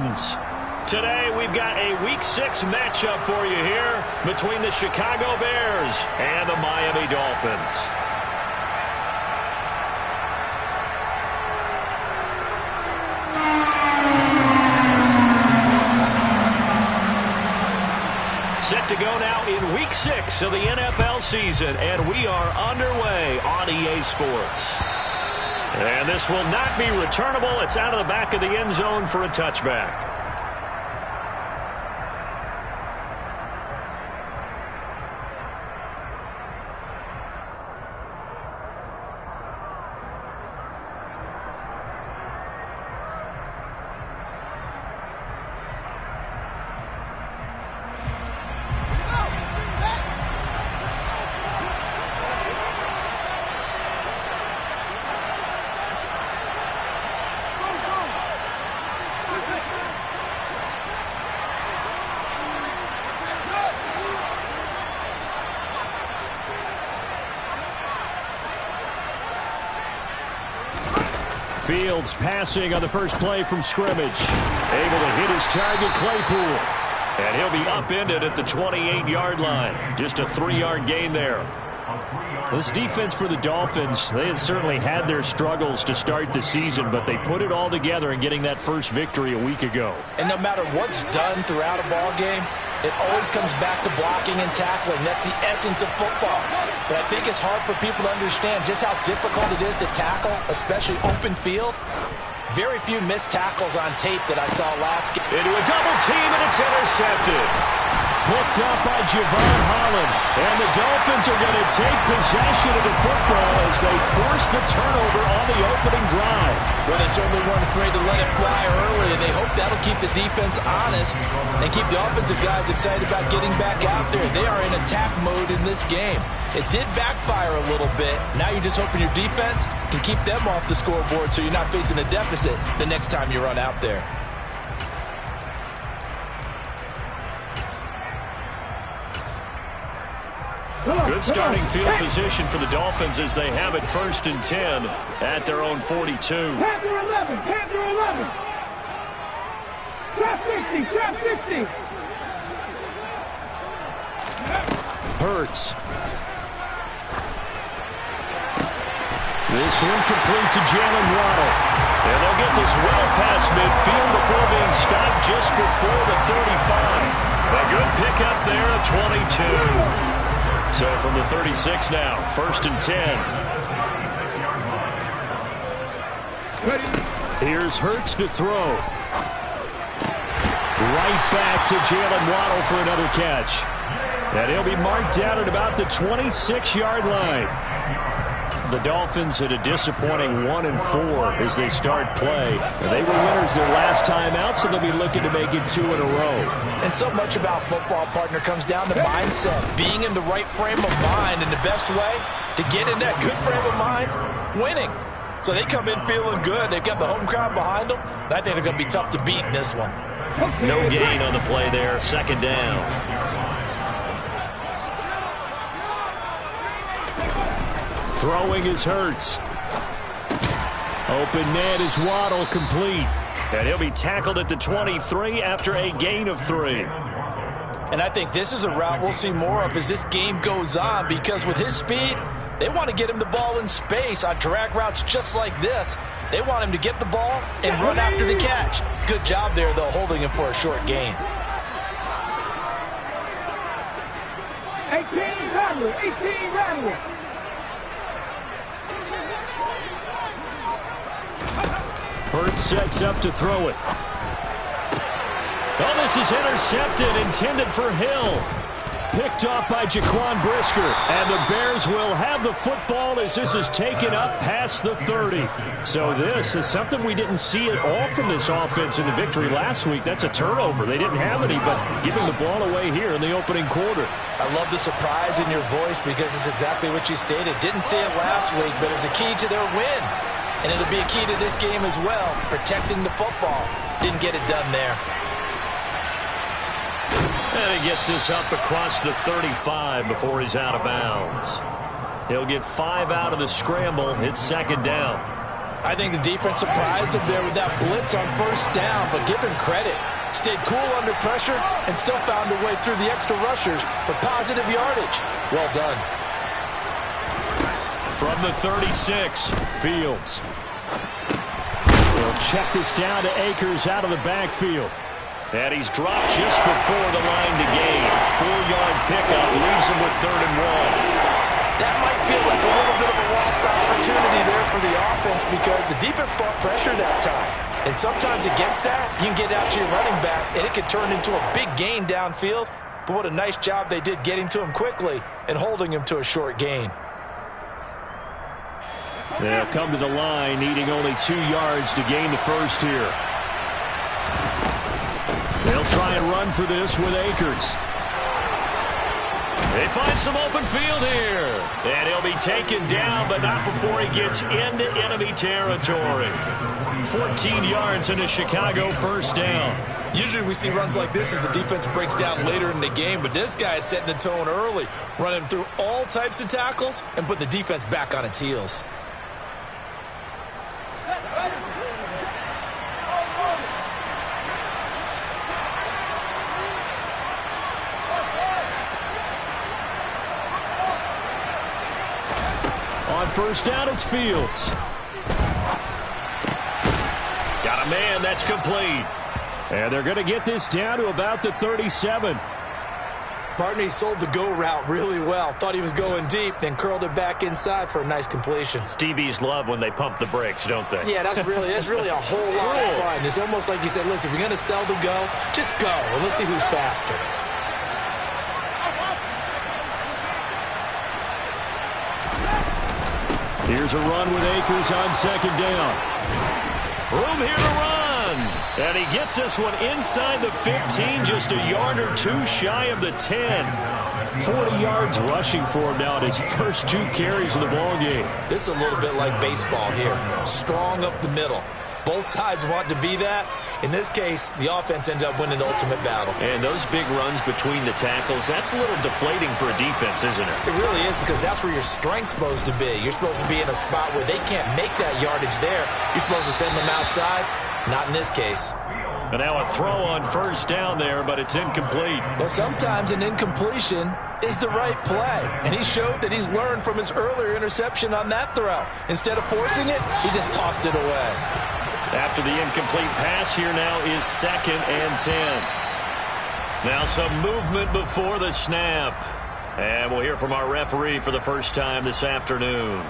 Titans. Today, we've got a Week 6 matchup for you here between the Chicago Bears and the Miami Dolphins. Set to go now in Week 6 of the NFL season, and we are underway on EA Sports. And this will not be returnable. It's out of the back of the end zone for a touchback. Fields passing on the first play from scrimmage. Able to hit his target, Claypool. And he'll be upended at the 28-yard line. Just a 3-yard gain there. This defense for the Dolphins, they had certainly had their struggles to start the season, but they put it all together in getting that first victory a week ago. And no matter what's done throughout a ball game, it always comes back to blocking and tackling. That's the essence of football. But I think it's hard for people to understand just how difficult it is to tackle, especially open field. Very few missed tackles on tape that I saw last game. Into a double team, and it's intercepted. Picked up by Javon Holland. And the Dolphins are going to take possession of the football as they force the turnover on the opening drive. Well, they certainly weren't afraid to let it fly early, and they hope that'll keep the defense honest and keep the offensive guys excited about getting back out there. They are in attack mode in this game. It did backfire a little bit. Now you're just hoping your defense can keep them off the scoreboard so you're not facing a deficit the next time you run out there. Good starting field position for the Dolphins as they have it 1st and 10 at their own 42. Panther 11, Panther 11. Trap 60, trap 60. Hurts. This one complete to Jalen Waddle. And they'll get this well past midfield before being stopped just before the 35. A good pickup there at 22. So from the 36 now, 1st and 10. Here's Hurts to throw. Right back to Jalen Waddle for another catch. And he'll be marked out at about the 26-yard line. The Dolphins at a disappointing 1-4 as they start play. And they were winners their last time out, so they'll be looking to make it 2 in a row. And so much about football, partner, comes down to mindset. Being in the right frame of mind, and the best way to get in that good frame of mind, winning. So they come in feeling good. They've got the home crowd behind them. And I think they're going to be tough to beat in this one. No gain on the play there. 2nd down. Throwing is Hurts. Open net is Waddle, complete. And he'll be tackled at the 23 after a gain of 3. And I think this is a route we'll see more of as this game goes on, because with his speed, they want to get him the ball in space on drag routes just like this. They want him to get the ball and run after the catch. Good job there, though, holding him for a short gain. 18 Rattler, 18 Rattler. Hurts sets up to throw it. Oh, this is intercepted, intended for Hill. Picked off by Jaquan Brisker. And the Bears will have the football as this is taken up past the 30. So this is something we didn't see at all from this offense in the victory last week. That's a turnover. They didn't have any, but giving the ball away here in the opening quarter. I love the surprise in your voice because it's exactly what you stated. Didn't see it last week, but it's a key to their win. And it'll be a key to this game as well, protecting the football. Didn't get it done there. And he gets this up across the 35 before he's out of bounds. He'll get 5 out of the scramble. It's 2nd down. I think the defense surprised him there with that blitz on first down, but give him credit. Stayed cool under pressure and still found a way through the extra rushers for positive yardage. Well done. From the 36, Fields. They'll check this down to Akers out of the backfield. And he's dropped just before the line to gain. 4-yard pickup leaves him with 3rd and 1. That might feel like a little bit of a lost opportunity there for the offense because the defense brought pressure that time. And sometimes against that, you can get out to your running back, and it could turn into a big gain downfield. But what a nice job they did getting to him quickly and holding him to a short gain. They'll come to the line, needing only 2 yards to gain the first here. They'll try and run for this with Akers. They find some open field here. And he'll be taken down, but not before he gets into enemy territory. 14 yards and a Chicago first down. Usually we see runs like this as the defense breaks down later in the game, but this guy is setting the tone early, running through all types of tackles and putting the defense back on its heels. On first down, it's Fields. Got a man, that's complete. And they're going to get this down to about the 37. Partner, he sold the go route really well. Thought he was going deep, then curled it back inside for a nice completion. DBs love when they pump the brakes, don't they? Yeah, that's really a whole lot of fun. It's almost like you said, listen, if you're going to sell the go, just go. And let's see who's faster. Here's a run with Akers on 2nd down. Room here to run. And he gets this one inside the 15, just a yard or 2 shy of the 10. 40 yards rushing for him now in his first 2 carries of the ballgame. This is a little bit like baseball here. Strong up the middle. Both sides want to be that. In this case, the offense ended up winning the ultimate battle. And those big runs between the tackles, that's a little deflating for a defense, isn't it? It really is, because that's where your strength's supposed to be. You're supposed to be in a spot where they can't make that yardage there. You're supposed to send them outside. Not in this case. And now a throw on first down there, but it's incomplete. Well, sometimes an incompletion is the right play. And he showed that he's learned from his earlier interception on that throw. Instead of forcing it, he just tossed it away. After the incomplete pass, here now is 2nd and 10. Now some movement before the snap. And we'll hear from our referee for the first time this afternoon.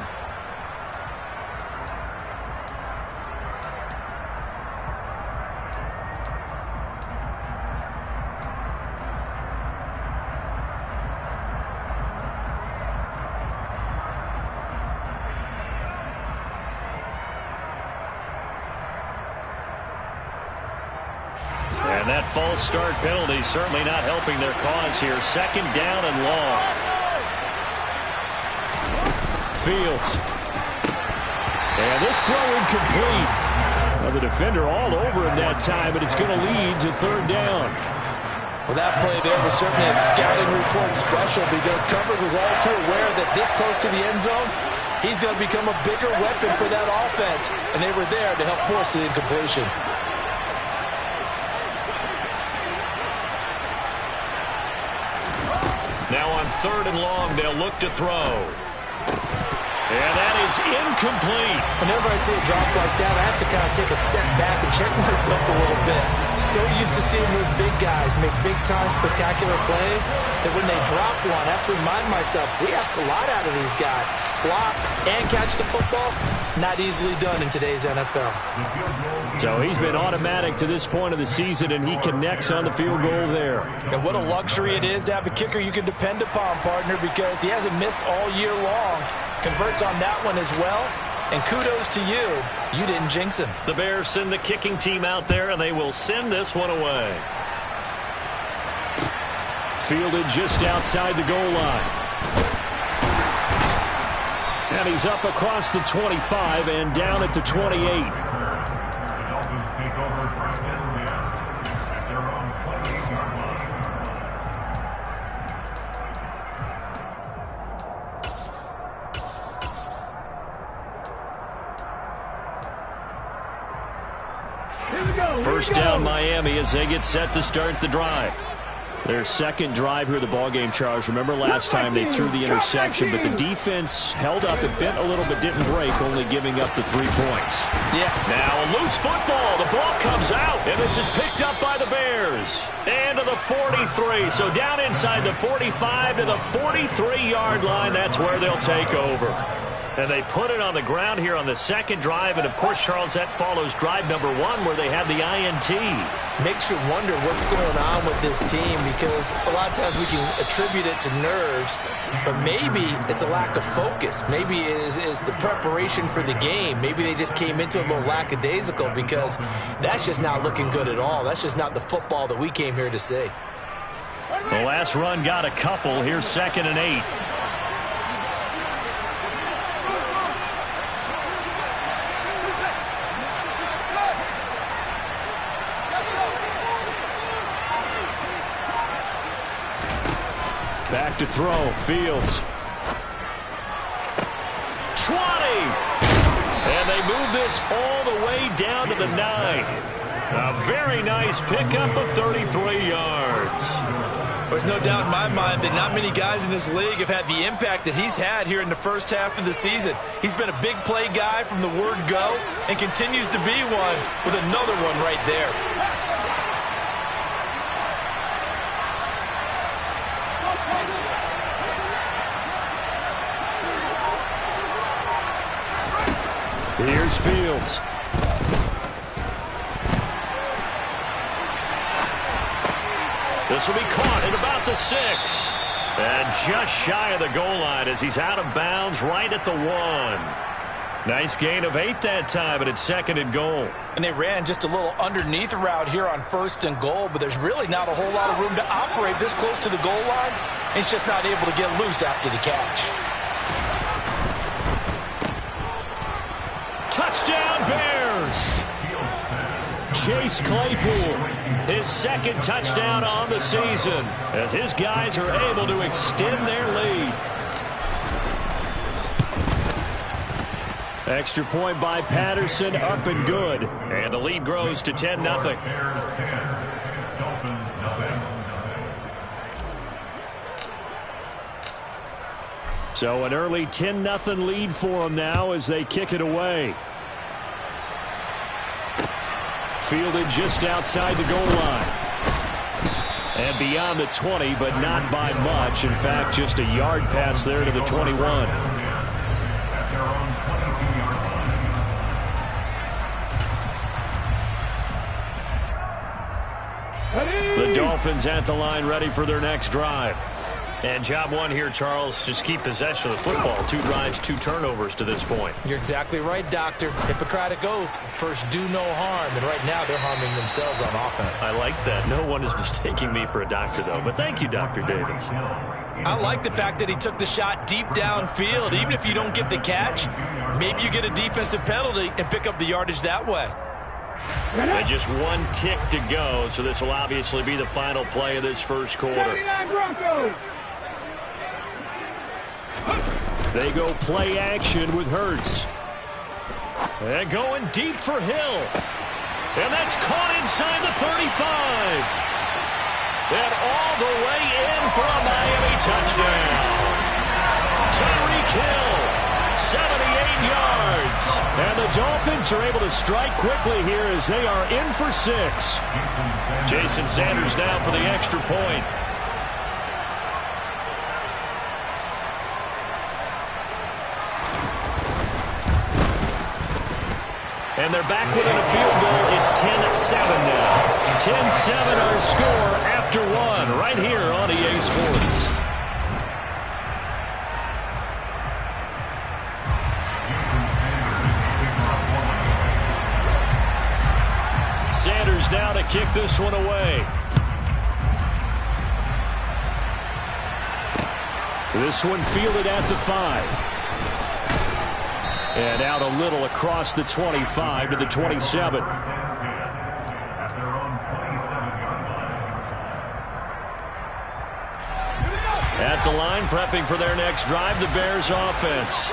And that false start penalty certainly not helping their cause here. 2nd down and long. Fields. And this throw incomplete. Well, the defender all over him that time, but it's going to lead to 3rd down. Well, that play there was certainly a scouting report special because coverage was all too aware that this close to the end zone, he's going to become a bigger weapon for that offense. And they were there to help force the incompletion. Now on 3rd and long, they'll look to throw. And that is incomplete. Whenever I see a drop like that, I have to kind of take a step back and check myself a little bit. So used to seeing those big guys make big-time spectacular plays that when they drop one, I have to remind myself, we ask a lot out of these guys. Block and catch the football, not easily done in today's NFL. So he's been automatic to this point of the season, and he connects on the field goal there. And what a luxury it is to have a kicker you can depend upon, partner, because he hasn't missed all year long. Converts on that one as well. And kudos to you. You didn't jinx him. The Bears send the kicking team out there, and they will send this one away. Fielded just outside the goal line. And he's up across the 25 and down at the 28. First down Miami as they get set to start the drive. Their second drive here of the ballgame, Charles. Remember last time they threw the interception, but the defense held up. It bent a little but didn't break, only giving up the 3 points. Yeah. Now a loose football. The ball comes out, and this is picked up by the Bears. And to the 43. So down inside the 45 to the 43-yard line. That's where they'll take over. And they put it on the ground here on the second drive. And, of course, Charles, that follows drive number 1 where they had the INT. Makes you wonder what's going on with this team, because a lot of times we can attribute it to nerves, but maybe it's a lack of focus. Maybe it is the preparation for the game. Maybe they just came into a little lackadaisical, because that's just not looking good at all. That's just not the football that we came here to see. The last run got a couple. Here's 2nd and 8. Back to throw. Fields. 20. And they move this all the way down to the 9. A very nice pickup of 33 yards. There's no doubt in my mind that not many guys in this league have had the impact that he's had here in the first half of the season. He's been a big play guy from the word go and continues to be one with another one right there. Here's Fields. This will be caught at about the 6. And just shy of the goal line as he's out of bounds right at the 1. Nice gain of 8 that time, but it's 2nd and goal. And they ran just a little underneath route here on 1st and goal, but there's really not a whole lot of room to operate this close to the goal line. He's just not able to get loose after the catch. Touchdown Bears! Chase Claypool, his 2nd touchdown on the season, as his guys are able to extend their lead. Extra point by Patterson, up and good. And the lead grows to 10-0. So an early 10-0 lead for them now as they kick it away. Fielded just outside the goal line. And beyond the 20, but not by much. In fact, just a yard pass there to the 21. The Dolphins at the line ready for their next drive. And job 1 here, Charles, just keep possession of the football. 2 drives, 2 turnovers to this point. You're exactly right, Doctor. Hippocratic oath. First, do no harm. And right now, they're harming themselves on offense. I like that. No one is mistaking me for a doctor, though. But thank you, Dr. Davis. I like the fact that he took the shot deep downfield. Even if you don't get the catch, maybe you get a defensive penalty and pick up the yardage that way. And just 1 tick to go, so this will obviously be the final play of this first quarter. 79 Broncos. They go play action with Hurts. And going deep for Hill. And that's caught inside the 35. And all the way in for a Miami touchdown. Tyreek Hill, 78 yards. And the Dolphins are able to strike quickly here as they are in for 6. Jason Sanders now for the extra point. And they're back within a field goal. It's 10-7 now. 10-7 our score after 1 right here on EA Sports. Sanders now to kick this one away. This one fielded at the 5. And out a little across the 25 to the 27. At the line, prepping for their next drive, the Bears offense.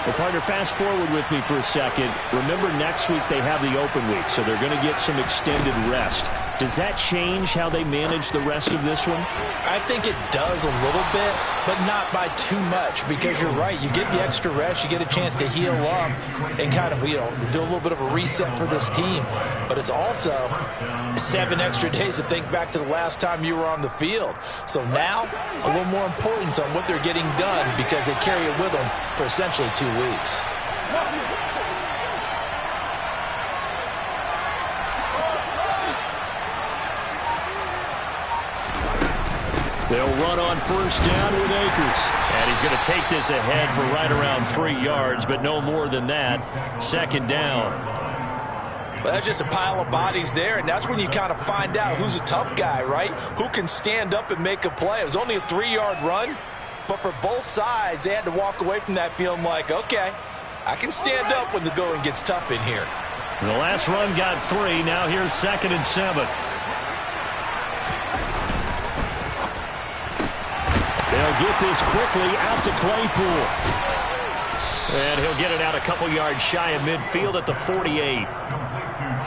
Well, partner, fast forward with me for a second. Remember, next week they have the open week, so they're going to get some extended rest. Does that change how they manage the rest of this one? I think it does a little bit, but not by too much, because you're right. You get the extra rest. You get a chance to heal up and kind of, do a little bit of a reset for this team. But it's also 7 extra days to think back to the last time you were on the field. So now, a little more importance on what they're getting done because they carry it with them for essentially 2 weeks. They'll run on first down with Akers. And he's going to take this ahead for right around 3 yards, but no more than that. Second down. Well, that's just a pile of bodies there, and that's when you kind of find out who's a tough guy, right? Who can stand up and make a play. It was only a 3-yard run, but for both sides, they had to walk away from that feeling like, okay, I can stand up when the going gets tough in here. The last run got 3. Now here's 2nd and 7. They'll get this quickly out to Claypool. And he'll get it out a couple yards shy of midfield at the 48.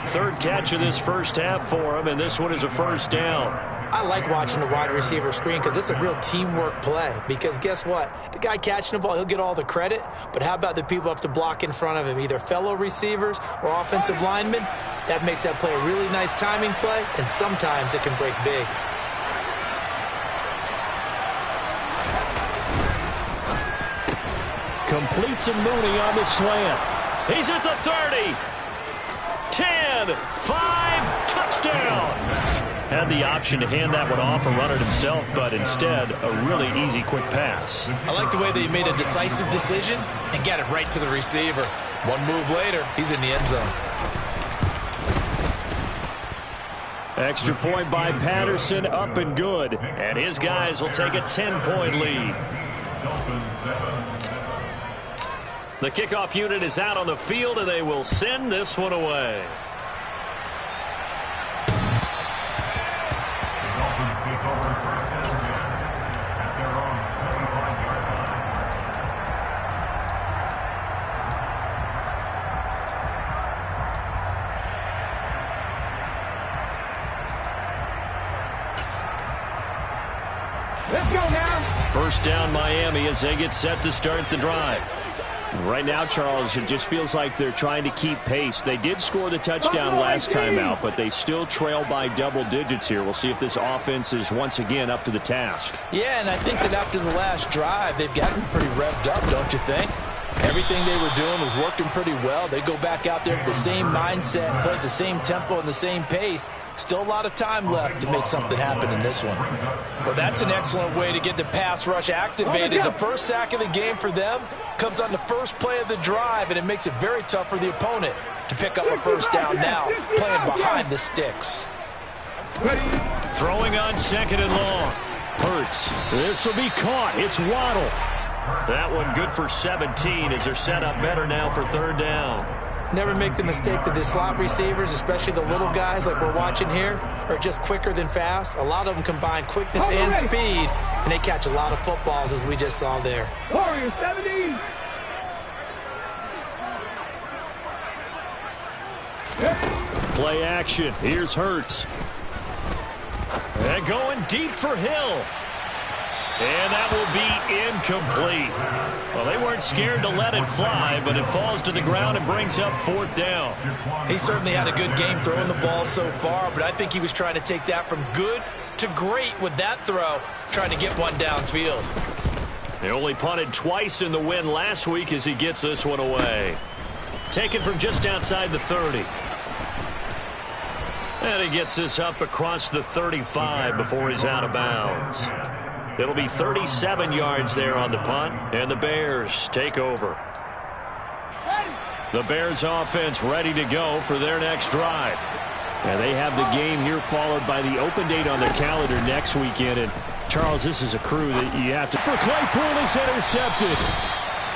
3rd catch of this first half for him, and this one is a first down. I like watching the wide receiver screen because it's a real teamwork play. Because guess what? The guy catching the ball, he'll get all the credit. But how about the people who have to block in front of him, either fellow receivers or offensive linemen? That makes that play a really nice timing play, and sometimes it can break big. Complete to Mooney on the slant. He's at the 30. 10, 5, touchdown. Had the option to hand that one off and run it himself, but instead, a really easy, quick pass. I like the way they made a decisive decision and got it right to the receiver. One move later, he's in the end zone. Extra point by Patterson, up and good. And his guys will take a 10-point lead. The kickoff unit is out on the field, and they will send this one away. Let's go now. First down, Miami, as they get set to start the drive. Right now, Charles, it just feels like they're trying to keep pace. They did score the touchdown last time out, but they still trail by double digits here. We'll see if this offense is once again up to the task. Yeah, and I think that after the last drive, they've gotten pretty revved up, don't you think? Everything they were doing was working pretty well. They go back out there with the same mindset, play at the same tempo and the same pace. Still a lot of time left to make something happen in this one. Well, that's an excellent way to get the pass rush activated. The first sack of the game for them comes on the first play of the drive, and it makes it very tough for the opponent to pick up a first down now, playing behind the sticks. Throwing on 2nd and long. Hurts. This will be caught. It's Waddle. That one good for 17 as they're set up better now for 3rd down. Never make the mistake that the slot receivers, especially the little guys like we're watching here, are just quicker than fast. A lot of them combine quickness and speed, and they catch a lot of footballs, as we just saw there. Warriors 70. Play action. Here's Hurts. And going deep for Hill. And that will be incomplete. Well, they weren't scared to let it fly, but it falls to the ground and brings up 4th down. He certainly had a good game throwing the ball so far, but I think he was trying to take that from good to great with that throw, trying to get one downfield. They only punted twice in the win last week as he gets this one away. Taken from just outside the 30. And he gets this up across the 35 before he's out of bounds. It'll be 37 yards there on the punt, and the Bears take over. The Bears offense ready to go for their next drive. And they have the game here followed by the open date on their calendar next weekend. And Charles, this is a crew that you have to... For Claypool is intercepted.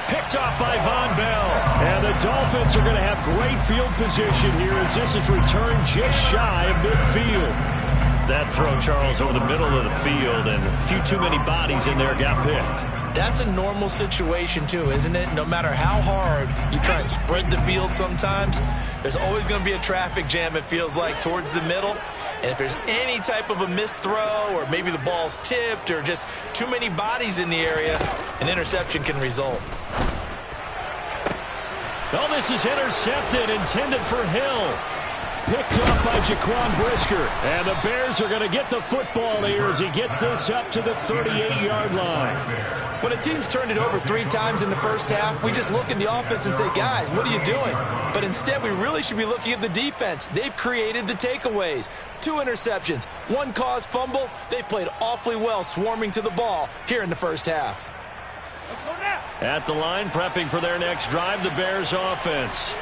Picked off by Von Bell. And the Dolphins are going to have great field position here as this is returned just shy of midfield. That throw, Charles, over the middle of the field, and a few too many bodies in there got picked. That's a normal situation too, isn't it? No matter how hard you try and spread the field sometimes, there's always going to be a traffic jam, it feels like, towards the middle. And if there's any type of a missed throw or maybe the ball's tipped or just too many bodies in the area, an interception can result. Oh, this is intercepted, intended for Hill. Picked off by Jaquan Brisker. And the Bears are going to get the football here as he gets this up to the 38-yard line. When a team's turned it over 3 times in the first half, we just look at the offense and say, guys, what are you doing? But instead, we really should be looking at the defense. They've created the takeaways. 2 interceptions, 1 caused fumble. They played awfully well swarming to the ball here in the first half. At the line, prepping for their next drive, the Bears offense.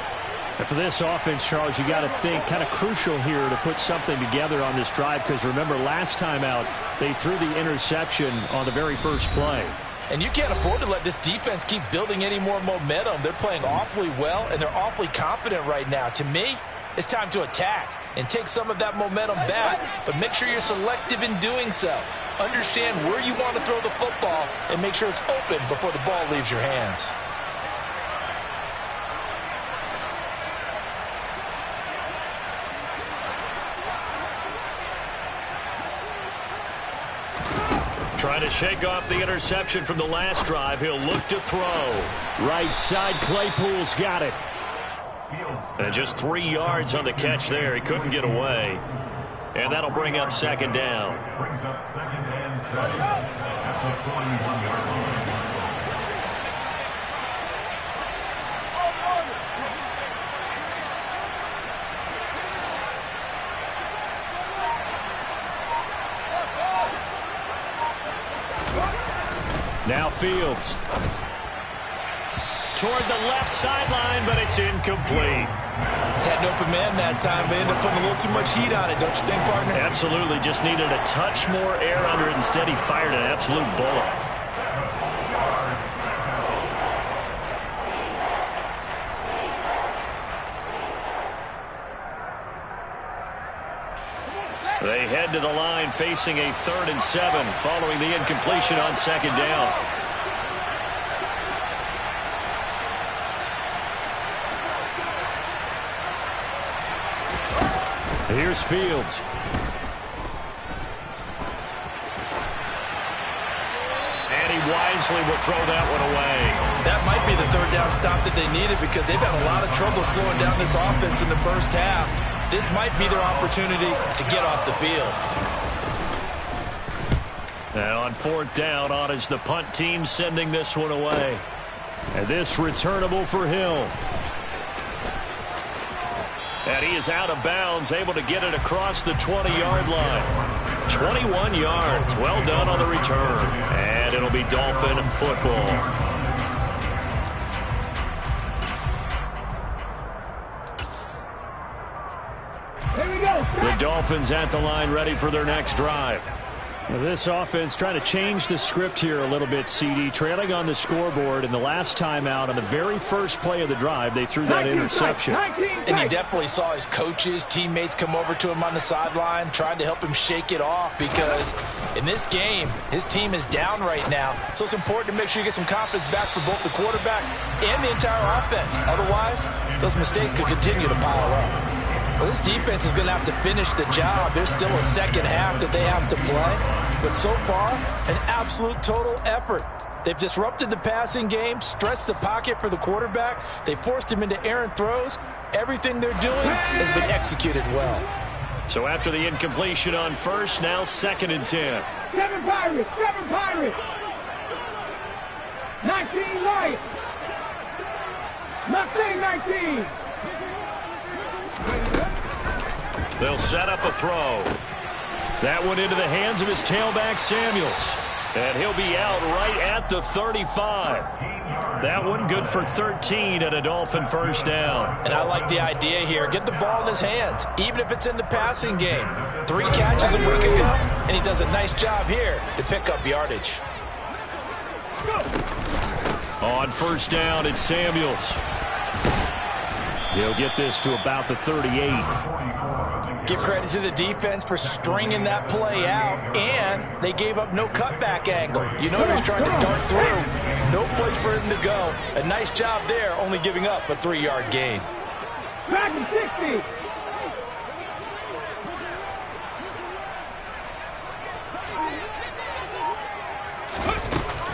And for this offense, Charles, you got to think kind of crucial here to put something together on this drive, because remember, last time out, they threw the interception on the very first play. And you can't afford to let this defense keep building any more momentum. They're playing awfully well, and they're awfully confident right now. To me, it's time to attack and take some of that momentum back, but make sure you're selective in doing so. Understand where you want to throw the football and make sure it's open before the ball leaves your hands. Trying to shake off the interception from the last drive. He'll look to throw. Right side, Claypool's got it. And just 3 yards on the catch there. He couldn't get away. And that'll bring up second down. Brings up second and 7 at the 21-yard line. Now Fields. Toward the left sideline, but it's incomplete. Had an open man that time, but ended up putting a little too much heat on it, don't you think, partner? Absolutely. Just needed a touch more air under it. Instead, he fired an absolute bullet. They head to the line facing a 3rd and 7 following the incompletion on second down. Here's Fields. And he wisely will throw that one away. That might be the 3rd down stop that they needed, because they've had a lot of trouble slowing down this offense in the first half. This might be their opportunity to get off the field. And on 4th down, on is the punt team sending this one away. And this returnable for Hill. And he is out of bounds, able to get it across the 20-yard line. 21 yards. Well done on the return. And it'll be Dolphin football. The Dolphins at the line, ready for their next drive. This offense trying to change the script here a little bit, CD. Trailing on the scoreboard, and the last time out on the very first play of the drive, they threw that interception. And he definitely saw his coaches, teammates come over to him on the sideline, trying to help him shake it off, because in this game, his team is down right now. So it's important to make sure you get some confidence back for both the quarterback and the entire offense. Otherwise, those mistakes could continue to pile up. Well, this defense is going to have to finish the job. There's still a second half that they have to play. But so far, an absolute total effort. They've disrupted the passing game, stressed the pocket for the quarterback. They forced him into errant throws. Everything they're doing has been executed well. So after the incompletion on first, now 2nd and 10. 7 Pirates, 7 Pirates. 19 Lions. Mustang 19. They'll set up a throw. That one into the hands of his tailback, Samuels. And he'll be out right at the 35. That one good for 13 and a Dolphin first down. And I like the idea here. Get the ball in his hands, even if it's in the passing game. 3 catches a week ago, and he does a nice job here to pick up yardage. On first down, it's Samuels. He'll get this to about the 38. Give credit to the defense for stringing that play out, and they gave up no cutback angle. You know he's trying to dart through. No place for him to go. A nice job there, only giving up a 3-yard gain. Back to 60.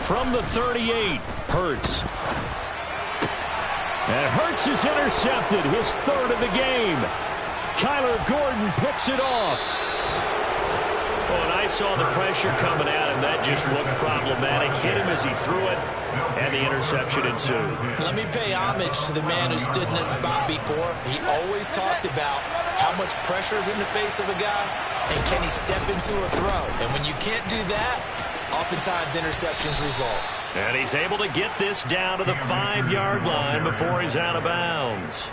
From the 38, Hurts. And Hurts is intercepted, his 3rd of the game. Kyler Gordon picks it off. Well, and I saw the pressure coming at him. That just looked problematic. Hit him as he threw it, and the interception ensued. Let me pay homage to the man who stood in this spot before. He always talked about how much pressure is in the face of a guy, and can he step into a throw. And when you can't do that, oftentimes interceptions result. And he's able to get this down to the 5-yard line before he's out of bounds.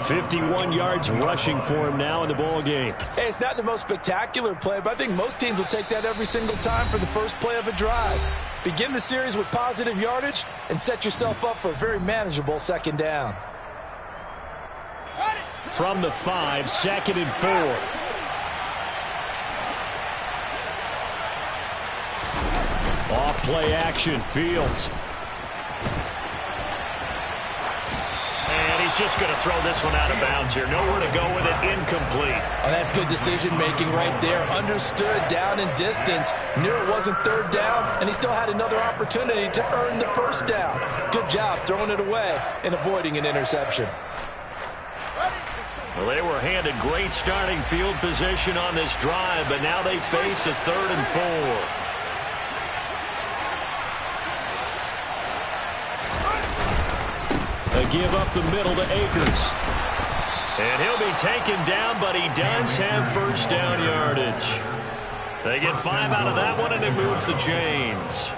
51 yards rushing for him now in the ball game. Hey, it's not the most spectacular play, but I think most teams will take that every single time for the first play of a drive. Begin the series with positive yardage and set yourself up for a very manageable 2nd down. From the 5, 2nd and 4. Off play action, Fields. And he's just going to throw this one out of bounds here. Nowhere to go with it, incomplete. Oh, that's good decision-making right there. Understood down in distance. Knew it wasn't 3rd down, and he still had another opportunity to earn the 1st down. Good job throwing it away and avoiding an interception. Well, they were handed great starting field position on this drive, but now they face a 3rd and 4. A give up the middle to Akers. And he'll be taken down, but he does have 1st down yardage. They get 5 out of that one, and it moves the chains.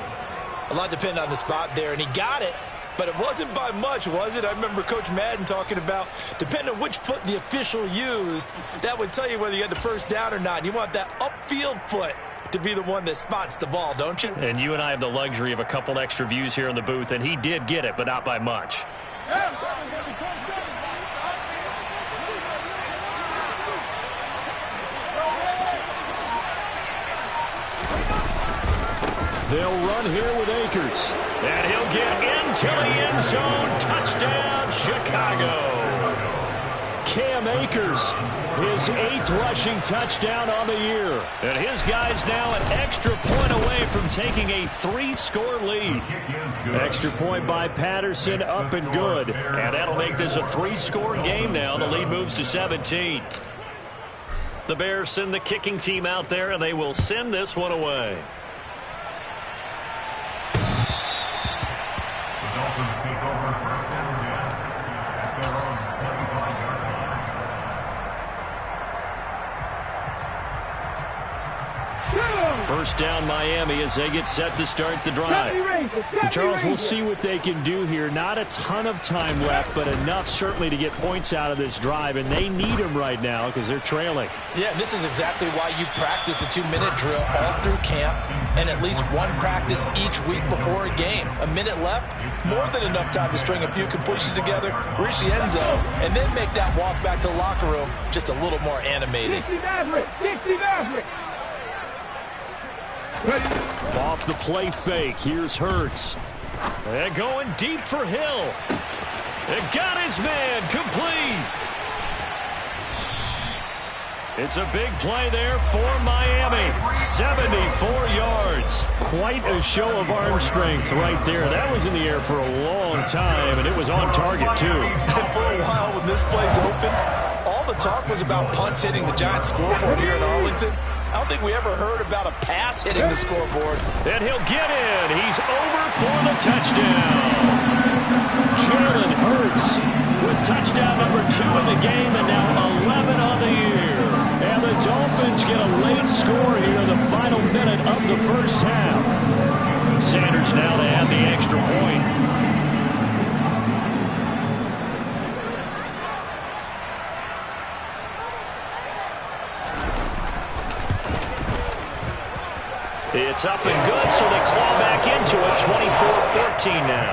A lot depended on the spot there, and he got it, but it wasn't by much, was it? I remember Coach Madden talking about, depending on which foot the official used, that would tell you whether you had the 1st down or not. You want that upfield foot to be the one that spots the ball, don't you? And you and I have the luxury of a couple extra views here in the booth, and he did get it, but not by much. They'll run here with Akers. And he'll get into the end zone. Touchdown, Chicago. Cam Akers, his 8th rushing touchdown on the year. And his guy's now an extra point away from taking a 3-score lead. Extra point by Patterson, up and good. And that'll make this a 3-score game now. The lead moves to 17. The Bears send the kicking team out there, and they will send this one away. The Dolphins take over 1st and 10 at their own 25-yard line. First down Miami as they get set to start the drive. And Charles, we'll see what they can do here. Not a ton of time left, but enough certainly to get points out of this drive, and they need them right now because they're trailing. Yeah, this is exactly why you practice a 2-minute drill all through camp and at least one practice each week before a game. A minute left, more than enough time to string a few completions together, reach the end zone, and then make that walk back to the locker room just a little more animated. 60 Maverick, 60 Maverick. Off the play fake, here's Hurts. And going deep for Hill. And got his man, complete. It's a big play there for Miami. 74 yards. Quite a show of arm strength right there. That was in the air for a long time, and it was on target, too. And for a while, when this play's open, all the talk was about punts hitting the Giants scoreboard here in Arlington. I don't think we ever heard about a pass hitting the scoreboard. And he'll get in. He's over for the touchdown. Jalen Hurts with touchdown number 2 in the game and now 11 on the year. And the Dolphins get a late score here in the final minute of the first half. Sanders now to add the extra point. It's up and good, so they claw back into it, 24-14 now.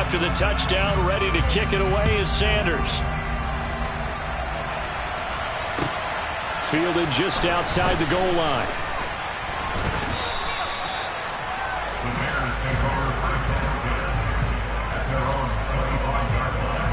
after the touchdown. Ready to kick it away is Sanders. Fielded just outside the goal line. The Bears take over first and 10 at their own 25-yard line.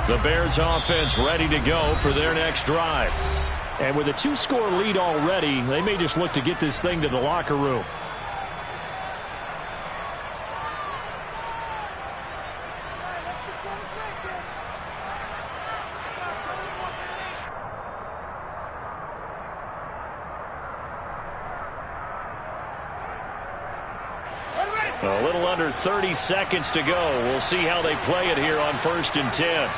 The Bears offense ready to go for their next drive. And with a 2-score lead already, they may just look to get this thing to the locker room. A little under 30 seconds to go. We'll see how they play it here on 1st and 10.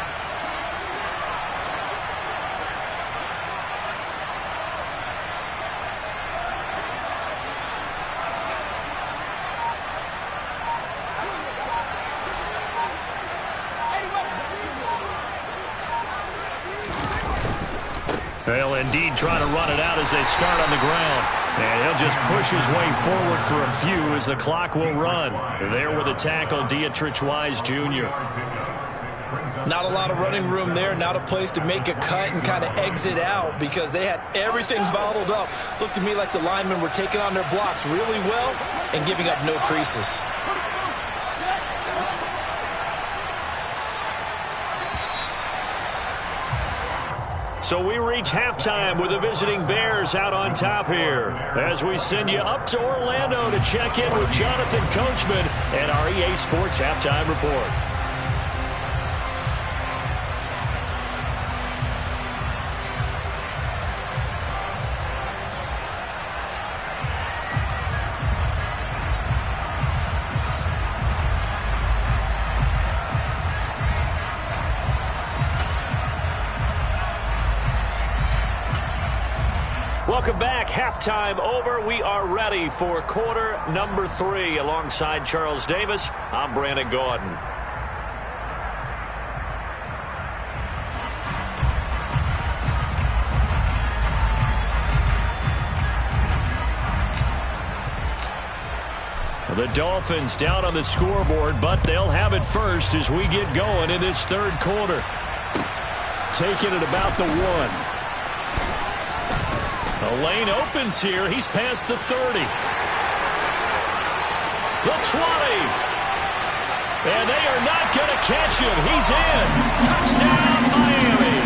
They'll indeed try to run it out as they start on the ground. And he'll just push his way forward for a few as the clock will run. There with a tackle, Dietrich Wise Jr. Not a lot of running room there. Not a place to make a cut and kind of exit out because they had everything bottled up. Looked to me like the linemen were taking on their blocks really well and giving up no creases. So we reach halftime with the visiting Bears out on top here as we send you up to Orlando to check in with Jonathan Coachman and our EA Sports Halftime Report. Welcome back. Halftime over. We are ready for quarter number 3. Alongside Charles Davis, I'm Brandon Gaudin. The Dolphins down on the scoreboard, but they'll have it first as we get going in this third quarter. Taking it about the 1. The lane opens here. He's past the 30. The 20. And they are not going to catch him. He's in. Touchdown, Miami.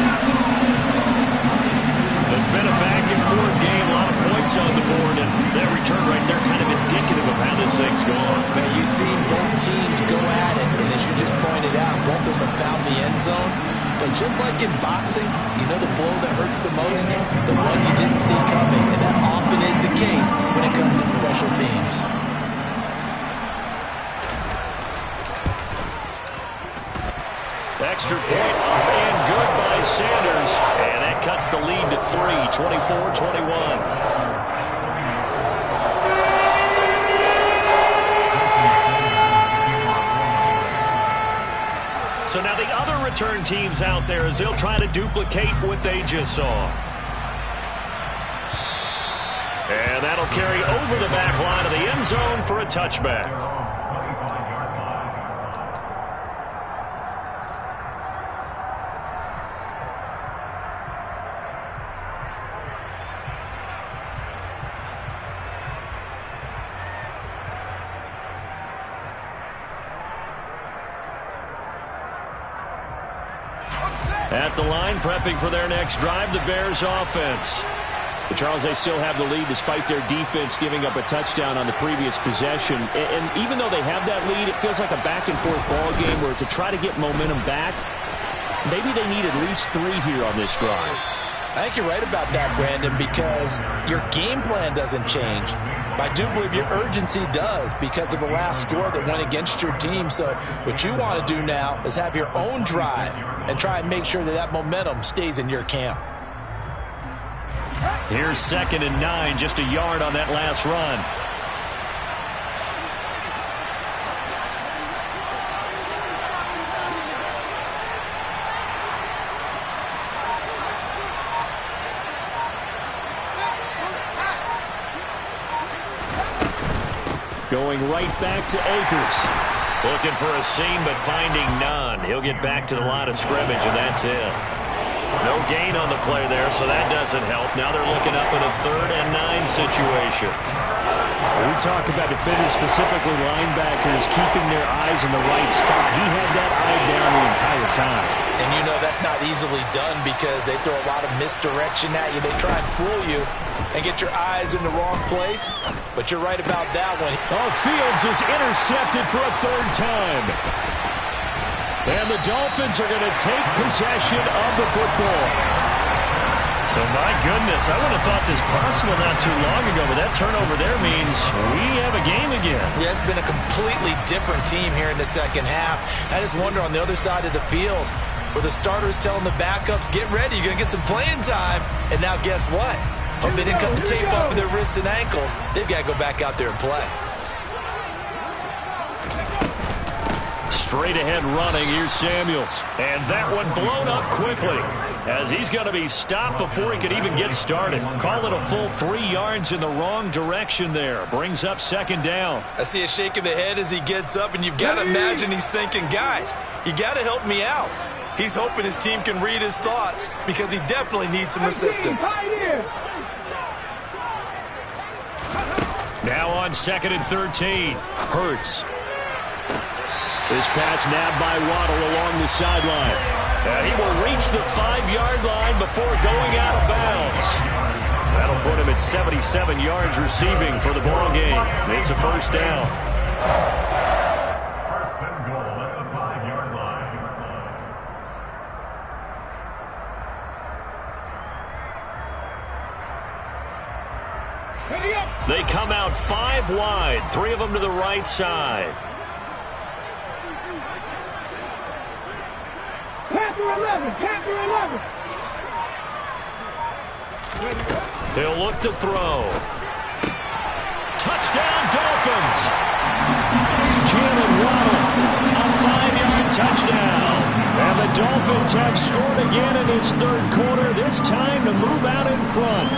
It's been a back-and-forth game. A lot of points on the board. And that return right there kind of indicative of how this thing's gone. Man, you've seen both teams go at it. And as you just pointed out, both of them found the end zone. But just like in boxing, you know the blow that hurts the most? The one you didn't see coming. And that often is the case when it comes in special teams. Extra point up and good by Sanders. And that cuts the lead to 3, 24-21. So now the other return teams out there as they'll try to duplicate what they just saw. And that'll carry over the back line of the end zone for a touchback. At the line, prepping for their next drive, the Bears offense. But Charles, they still have the lead despite their defense giving up a touchdown on the previous possession. And even though they have that lead, it feels like a back-and-forth ball game where to try to get momentum back, maybe they need at least 3 here on this drive. I think you're right about that, Brandon, because your game plan doesn't change. I do believe your urgency does because of the last score that went against your team. So what you want to do now is have your own drive and try and make sure that that momentum stays in your camp. Here's 2nd and 9, just a yard on that last run. Going right back to Akers. Looking for a seam, but finding none. He'll get back to the line of scrimmage, and that's it. No gain on the play there, so that doesn't help. Now they're looking up in a 3rd and 9 situation. We talk about defenders, specifically linebackers, keeping their eyes in the right spot. He had that eye down the entire time. And you know that's not easily done because they throw a lot of misdirection at you. They try and fool you and get your eyes in the wrong place. But you're right about that one. Oh, Fields is intercepted for a 3rd time. And the Dolphins are going to take possession of the football. So, my goodness, I would have thought this possible not too long ago, but that turnover there means we have a game again. Yeah, it's been a completely different team here in the second half. I just wonder on the other side of the field where the starters telling the backups, get ready, you're going to get some playing time. And now guess what? Hope they didn't cut the tape off of their wrists and ankles. They've got to go back out there and play. Straight ahead running, here's Samuels. And that one blown up quickly as he's going to be stopped before he could even get started. Call it a full 3 yards in the wrong direction there. Brings up 2nd down. I see a shake of the head as he gets up, and you've got to imagine he's thinking, guys, you got to help me out. He's hoping his team can read his thoughts because he definitely needs some assistance. Now on 2nd and 13. Hurts. This pass nabbed by Waddle along the sideline. And he will reach the 5-yard line before going out of bounds. That'll put him at 77 yards receiving for the ball game. It's a 1st down. 1st and goal at the 5-yard line. They come out 5 wide, 3 of them to the right side. Panther 11. He'll look to throw. Touchdown, Dolphins. Jalen Waddle, a 5-yard touchdown. And the Dolphins have scored again in this 3rd quarter, this time to move out in front.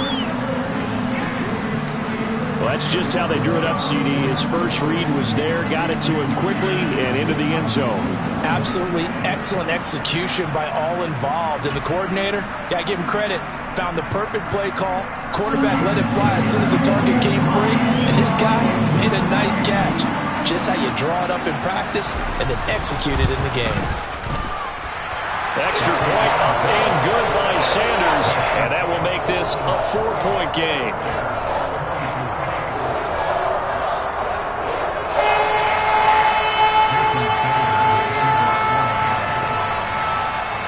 Well, that's just how they drew it up, CD. His first read was there, got it to him quickly, and into the end zone. Absolutely excellent execution by all involved. And the coordinator, got to give him credit, found the perfect play call. Quarterback let it fly as soon as the target came free, and his guy made a nice catch. Just how you draw it up in practice and then execute it in the game. Extra point up and good by Sanders, and that will make this a 4-point game.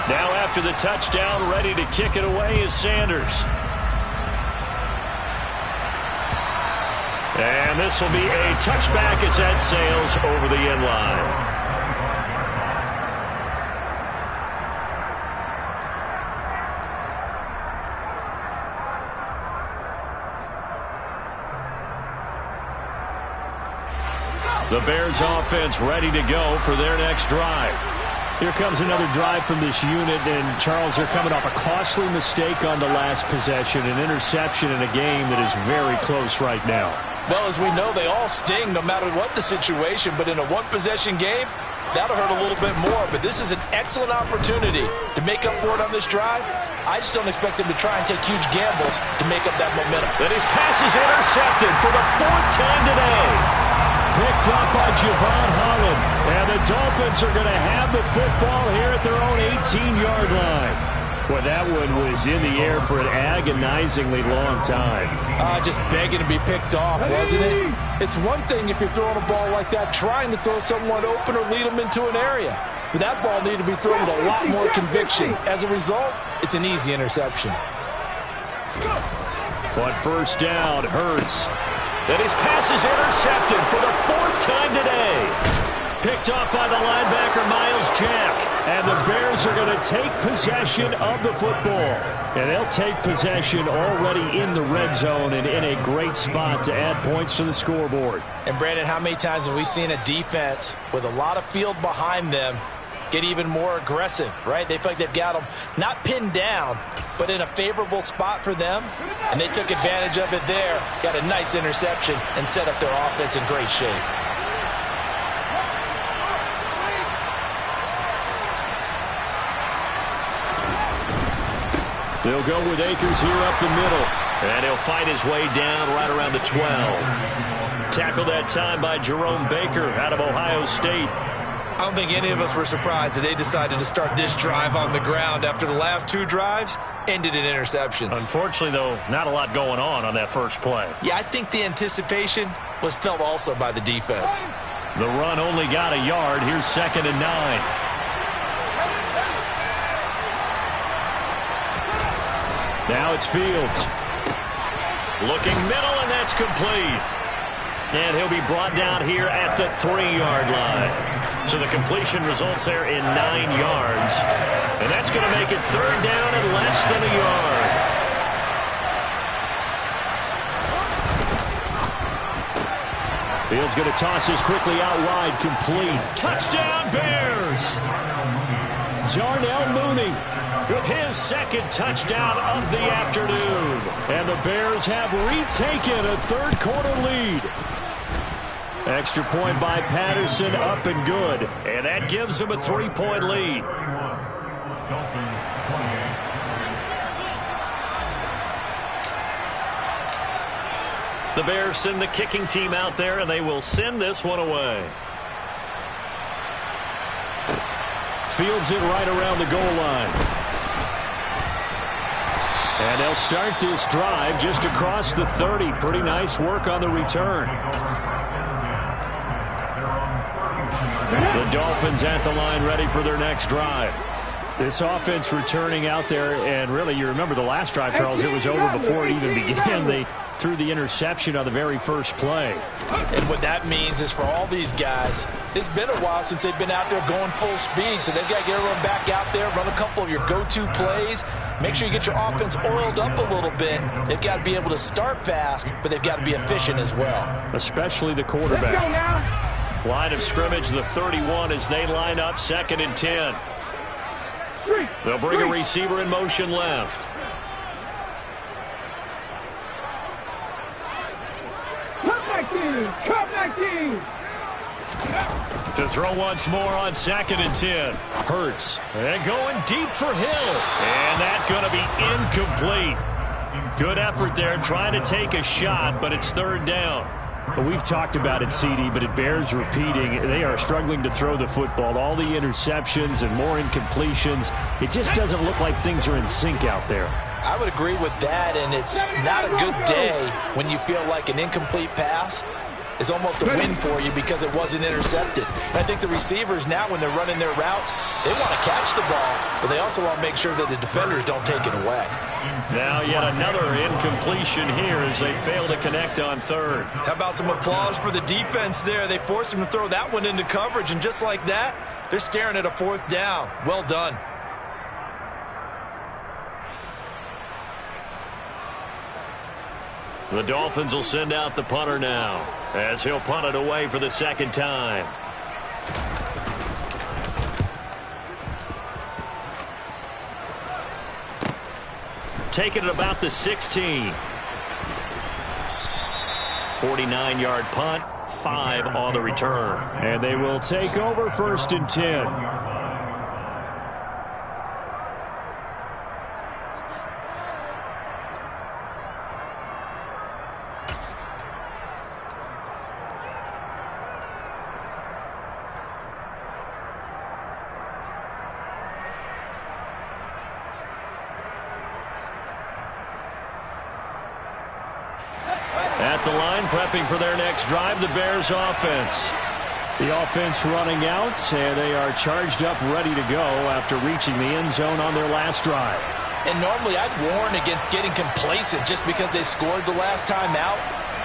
Now after the touchdown, ready to kick it away is Sanders. And this will be a touchback as that sails over the end line. The Bears offense ready to go for their next drive. Here comes another drive from this unit, and Charles, they're coming off a costly mistake on the last possession, an interception in a game that is very close right now. Well, as we know, they all sting no matter what the situation, but in a one-possession game, that'll hurt a little bit more. But this is an excellent opportunity to make up for it on this drive. I just don't expect them to try and take huge gambles to make up that momentum. And his pass is intercepted for the 4th time today. Picked up by Javon Holland. And the Dolphins are going to have the football here at their own 18-yard line. Well, that one was in the air for an agonizingly long time. Just begging to be picked off, wasn't it? It's one thing if you're throwing a ball like that, trying to throw someone open or lead them into an area. But that ball needed to be thrown with a lot more conviction. As a result, it's an easy interception. On 1st down, Hurts. And his pass is intercepted for the 4th time today. Picked off by the linebacker, Miles Jack. And the Bears are going to take possession of the football. And they'll take possession already in the red zone and in a great spot to add points to the scoreboard. And, Brandon, how many times have we seen a defense with a lot of field behind them get even more aggressive, right? They feel like they've got them not pinned down, but in a favorable spot for them. And they took advantage of it there, got a nice interception, and set up their offense in great shape. They'll go with Akers here up the middle. And he'll fight his way down right around the 12. Tackled that time by Jerome Baker out of Ohio State. I don't think any of us were surprised that they decided to start this drive on the ground after the last two drives ended in interceptions. Unfortunately, though, not a lot going on that first play. Yeah, I think the anticipation was felt also by the defense. The run only got a yard. Here's 2nd and 9. Now it's Fields. Looking middle, and that's complete. And he'll be brought down here at the 3-yard line. So the completion results there in 9 yards. And that's going to make it 3rd down and less than a yard. Fields going to toss this quickly out wide, complete. Touchdown, Bears! Darnell Mooney with his 2nd touchdown of the afternoon. And the Bears have retaken a third-quarter lead. Extra point by Patterson, up and good. And that gives them a 3-point lead. The Bears send the kicking team out there, and they will send this one away. Fields it right around the goal line. And they'll start this drive just across the 30. Pretty nice work on the return. The Dolphins at the line ready for their next drive. This offense returning out there, and really, you remember the last drive, Charles, it was over before it even began. They threw the interception on the very first play. And what that means is for all these guys, it's been a while since they've been out there going full speed, so they've got to get everyone back out there, run a couple of your go-to plays, make sure you get your offense oiled up a little bit. They've got to be able to start fast, but they've got to be efficient as well. Especially the quarterback. Line of scrimmage, the 31, as they line up 2nd and 10. They'll bring a receiver in motion left. Come back in. To throw once more on 2nd and 10. Hurts. And going deep for Hill. And that's going to be incomplete. Good effort there trying to take a shot, but it's 3rd down. Well, we've talked about it, CD, but it bears repeating. They are struggling to throw the football. All the interceptions and more incompletions. It just doesn't look like things are in sync out there. I would agree with that, and it's not a good day when you feel like an incomplete pass is almost a win for you because it wasn't intercepted. And I think the receivers now, when they're running their routes, they want to catch the ball, but they also want to make sure that the defenders don't take it away. Now yet another incompletion here as they fail to connect on 3rd. How about some applause for the defense there? They forced him to throw that one into coverage, and just like that, they're staring at a 4th down. Well done. The Dolphins will send out the punter now as he'll punt it away for the 2nd time. Taking it about the 16. 49-yard punt, 5 on the return. And they will take over 1st and 10. At the line, prepping for their next drive, the Bears offense. The offense running out, and they are charged up, ready to go after reaching the end zone on their last drive. And normally I'd warn against getting complacent just because they scored the last time out.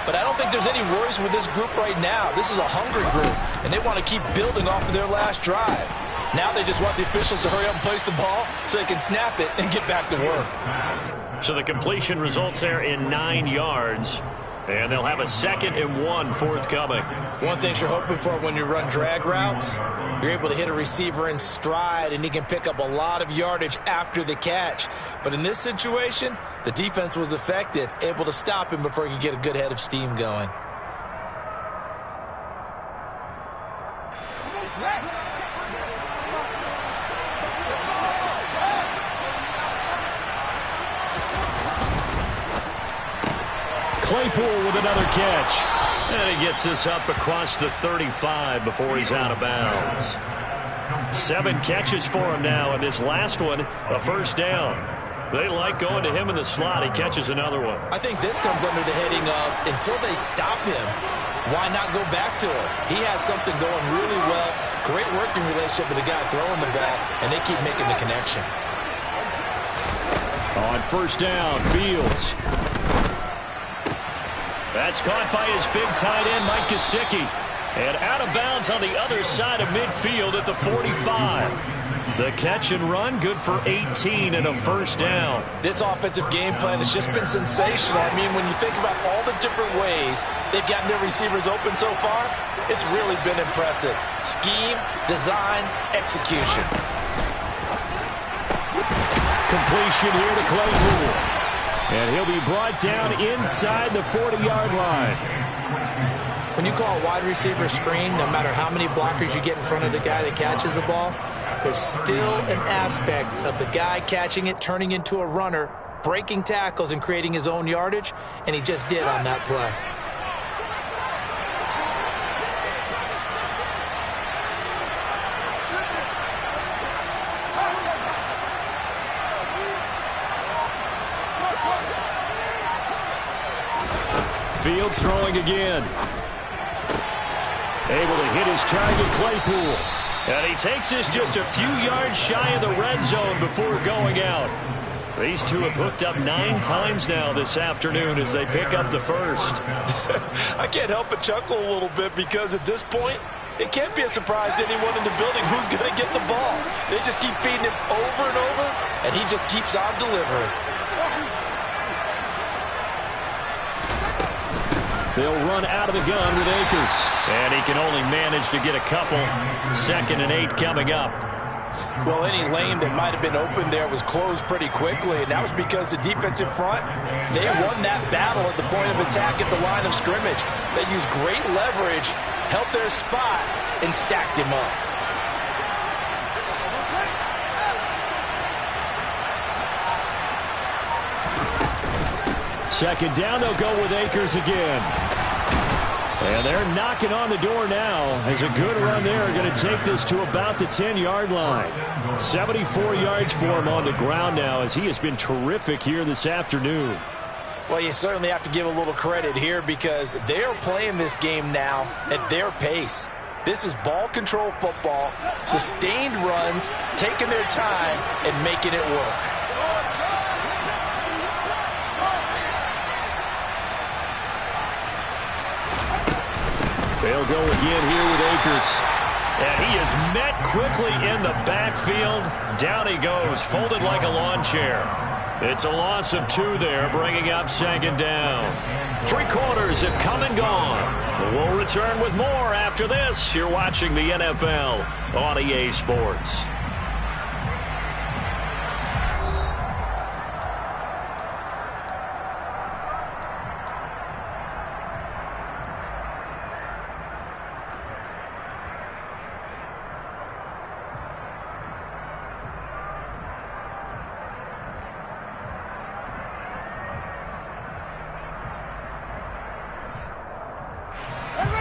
but I don't think there's any worries with this group right now. This is a hungry group, and they want to keep building off of their last drive. Now they just want the officials to hurry up and place the ball so they can snap it and get back to work. So the completion results there in 9 yards. And they'll have a 2nd and 1 forthcoming. One thing you're hoping for when you run drag routes, you're able to hit a receiver in stride, and he can pick up a lot of yardage after the catch. But in this situation, the defense was effective, able to stop him before he could get a good head of steam going. Claypool with another catch. And he gets this up across the 35 before he's out of bounds. 7 catches for him now, and this last one, a first down. They like going to him in the slot. He catches another one. I think this comes under the heading of, until they stop him, why not go back to him? He has something going really well, great working relationship with the guy throwing the ball, and they keep making the connection. On first down, Fields. That's caught by his big tight end, Mike Gesicki. And out of bounds on the other side of midfield at the 45. The catch and run, good for 18 and a first down. This offensive game plan has just been sensational. I mean, when you think about all the different ways they've gotten their receivers open so far, it's really been impressive. Scheme, design, execution. Completion here to Claypool. And he'll be brought down inside the 40-yard line. When you call a wide receiver screen, no matter how many blockers you get in front of the guy that catches the ball, there's still an aspect of the guy catching it, turning into a runner, breaking tackles and creating his own yardage, and he just did on that play. Fields throwing again. Able to hit his target, Claypool. And he takes this just a few yards shy of the red zone before going out. These two have hooked up 9 times now this afternoon as they pick up the first. I can't help but chuckle a little bit because at this point, it can't be a surprise to anyone in the building who's going to get the ball. They just keep feeding it over and over, and he just keeps on delivering. They'll run out of the gun with Akers. And he can only manage to get a couple. 2nd and 8 coming up. Well, any lane that might have been open there was closed pretty quickly, and that was because the defensive front, they won that battle at the point of attack at the line of scrimmage. They used great leverage, held their spot, and stacked him up. Second down, they'll go with Akers again. And they're knocking on the door now as a good run there are going to take this to about the 10-yard line. 74 yards for him on the ground now as he has been terrific here this afternoon. Well, you certainly have to give a little credit here because they are playing this game now at their pace. This is ball control football, sustained runs, taking their time and making it work. They'll go again here with Akers. And he is met quickly in the backfield. Down he goes, folded like a lawn chair. It's a loss of 2 there, bringing up 2nd down. 3 quarters have come and gone. We'll return with more after this. You're watching the NFL on EA Sports.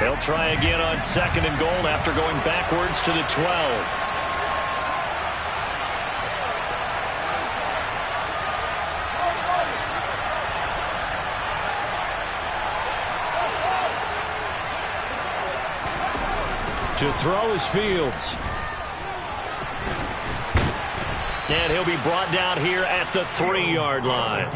They'll try again on 2nd and goal after going backwards to the 12. To throw is Fields. And he'll be brought down here at the 3-yard line.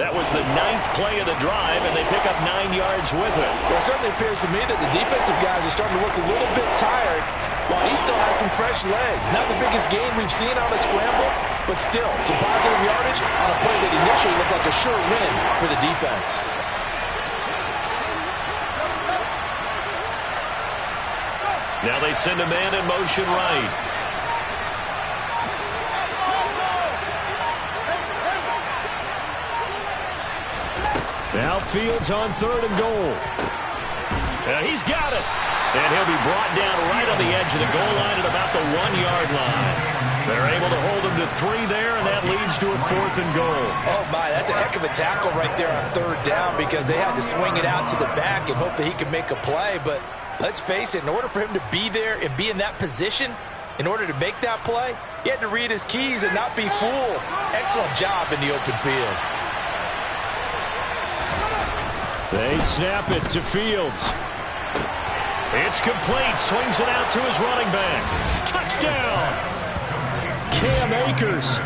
That was the 9th play of the drive, and they pick up 9 yards with it. Well, it certainly appears to me that the defensive guys are starting to look a little bit tired while he still has some fresh legs. Not the biggest gain we've seen on a scramble, but still some positive yardage on a play that initially looked like a sure win for the defense. Now they send a man in motion right. Now Fields on 3rd and goal. He's got it. And he'll be brought down right on the edge of the goal line at about the 1-yard line. They're able to hold him to 3 there, and that leads to a 4th and goal. Oh, my, that's a heck of a tackle right there on 3rd down because they had to swing it out to the back and hope that he could make a play. But let's face it, in order for him to be there and be in that position, in order to make that play, he had to read his keys and not be fooled. Excellent job in the open field. They snap it to Fields. It's complete. Swings it out to his running back. Touchdown! Cam Akers.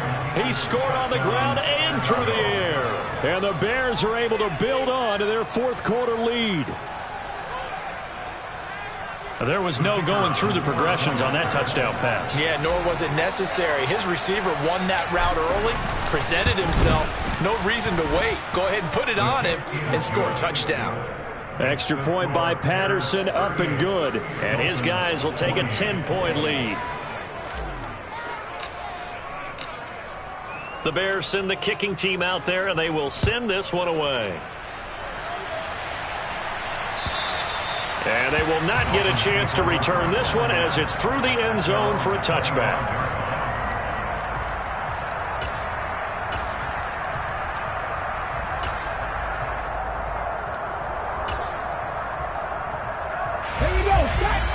He scored on the ground and through the air. And the Bears are able to build on to their 4th quarter lead. There was no going through the progressions on that touchdown pass. Yeah, nor was it necessary. His receiver won that route early, presented himself. No reason to wait. Go ahead and put it on him and score a touchdown. Extra point by Patterson, up and good. And his guys will take a 10-point lead. The Bears send the kicking team out there, and they will send this one away. And they will not get a chance to return this one as it's through the end zone for a touchback.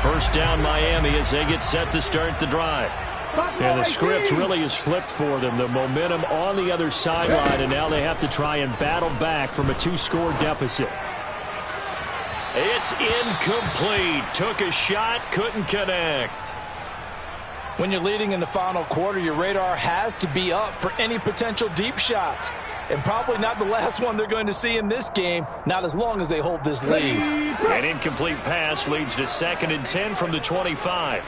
First down Miami as they get set to start the drive. And the script really is flipped for them. The momentum on the other sideline, and now they have to try and battle back from a 2-score deficit. It's incomplete. Took a shot, couldn't connect. When you're leading in the final quarter, your radar has to be up for any potential deep shots. And probably not the last one they're going to see in this game, not as long as they hold this lead. An incomplete pass leads to 2nd and 10 from the 25.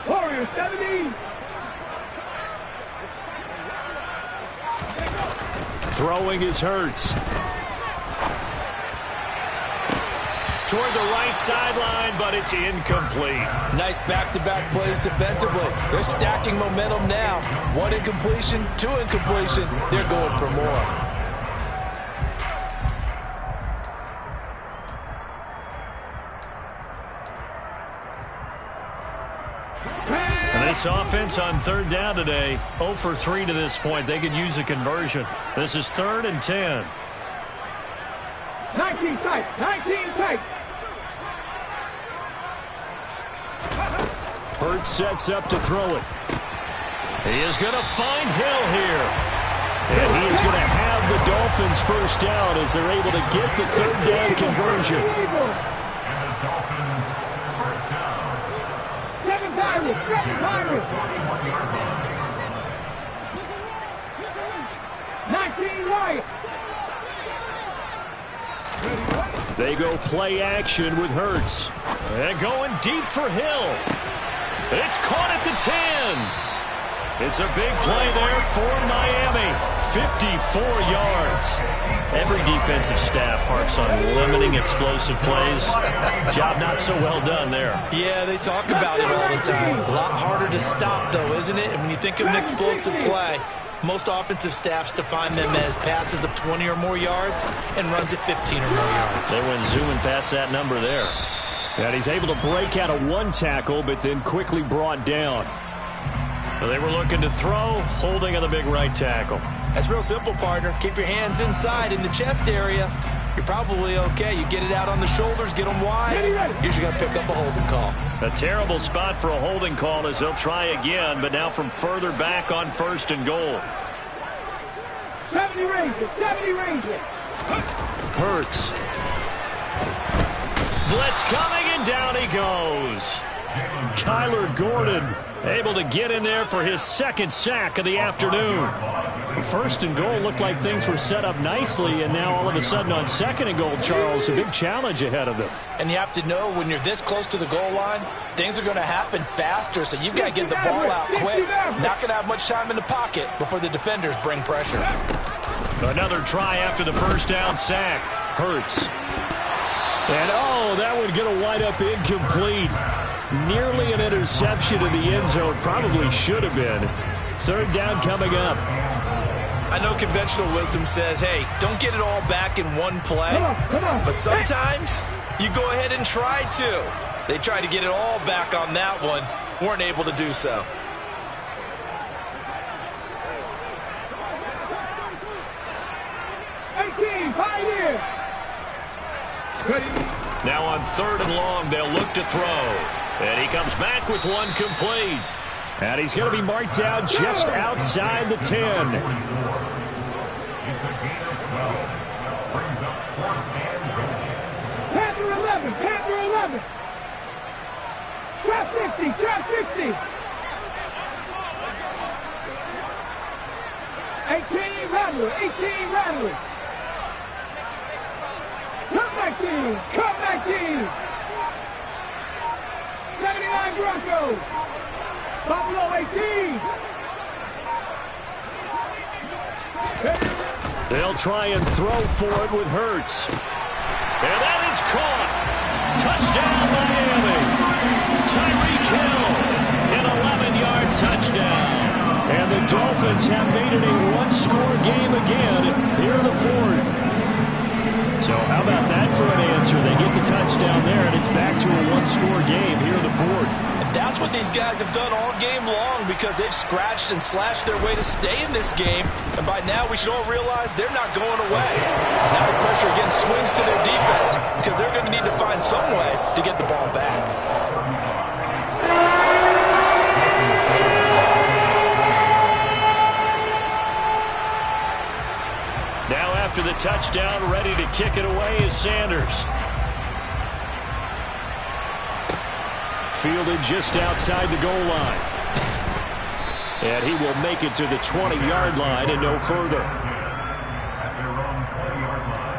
Warriors 17. Throwing is Hurts. Toward the right sideline, but it's incomplete. Nice back-to-back plays defensively. They're stacking momentum now. 1 incompletion, 2 incompletion. They're going for more. And this offense on 3rd down today, 0 for 3 to this point. They could use a conversion. This is 3rd and 10. 19 tight, 19 tight. Hurts sets up to throw it. He is going to find Hill here. And he is going to have the Dolphins first down as they're able to get the 3rd down conversion. And the Dolphins first down. 7 Pirates, 7 Pirates. 19 Lions. They go play action with Hurts. And going deep for Hill. It's caught at the 10. It's a big play there for Miami. 54 yards. Every defensive staff harps on limiting explosive plays. Job not so well done there. Yeah, they talk about it all the time. A lot harder to stop, though, isn't it? And when you think of an explosive play, most offensive staffs define them as passes of 20 or more yards and runs of 15 or more yards. They went zooming past that number there. And he's able to break out of 1 tackle, but then quickly brought down. They were looking to throw, holding on the big right tackle. That's real simple, partner. Keep your hands inside in the chest area. You're probably okay. You get it out on the shoulders, get them wide. Usually going to pick up a holding call. A terrible spot for a holding call as they'll try again, but now from further back on 1st and goal. 70 Rangers, 70 Rangers. Hurts. Blitz coming, and down he goes. Kyler Gordon able to get in there for his 2nd sack of the afternoon. 1st and goal looked like things were set up nicely, and now all of a sudden on 2nd and goal, Charles, a big challenge ahead of them. And you have to know when you're this close to the goal line, things are going to happen faster, so you've got to get the ball out quick. Not going to have much time in the pocket before the defenders bring pressure. Another try after the 1st down sack. Hurts. And, oh, that would get a wide up incomplete. Nearly an interception in the end zone. Probably should have been. 3rd down coming up. I know conventional wisdom says, hey, don't get it all back in one play. Come on. But sometimes you go ahead and try to. They tried to get it all back on that one. Weren't able to do so. Now on 3rd and long, they'll look to throw. And he comes back with one complete. And he's going to be marked down just outside the 10. It's a gain of 12. Brings up 4th and goal. Panther 11, Panther 11. Trap 60, trap 60. 18 Rattler, 18 Rattler. Comeback team. 79 Broncos. Buffalo 18. They'll try and throw for it with Hurts. And that is caught. Touchdown, Miami. Tyreek Hill, an 11-yard touchdown. And the Dolphins have made it a one-score game again here in the 4th. So how about that for an answer? They get the touchdown there, and it's back to a one-score game here in the 4th. And that's what these guys have done all game long because they've scratched and slashed their way to stay in this game. And by now, we should all realize they're not going away. Now the pressure again swings to their defense because they're going to need to find some way to get the ball back. Now after the touchdown, ready to kick it away is Sanders. Fielded just outside the goal line. And he will make it to the 20-yard line and no further. At their own 20-yard line.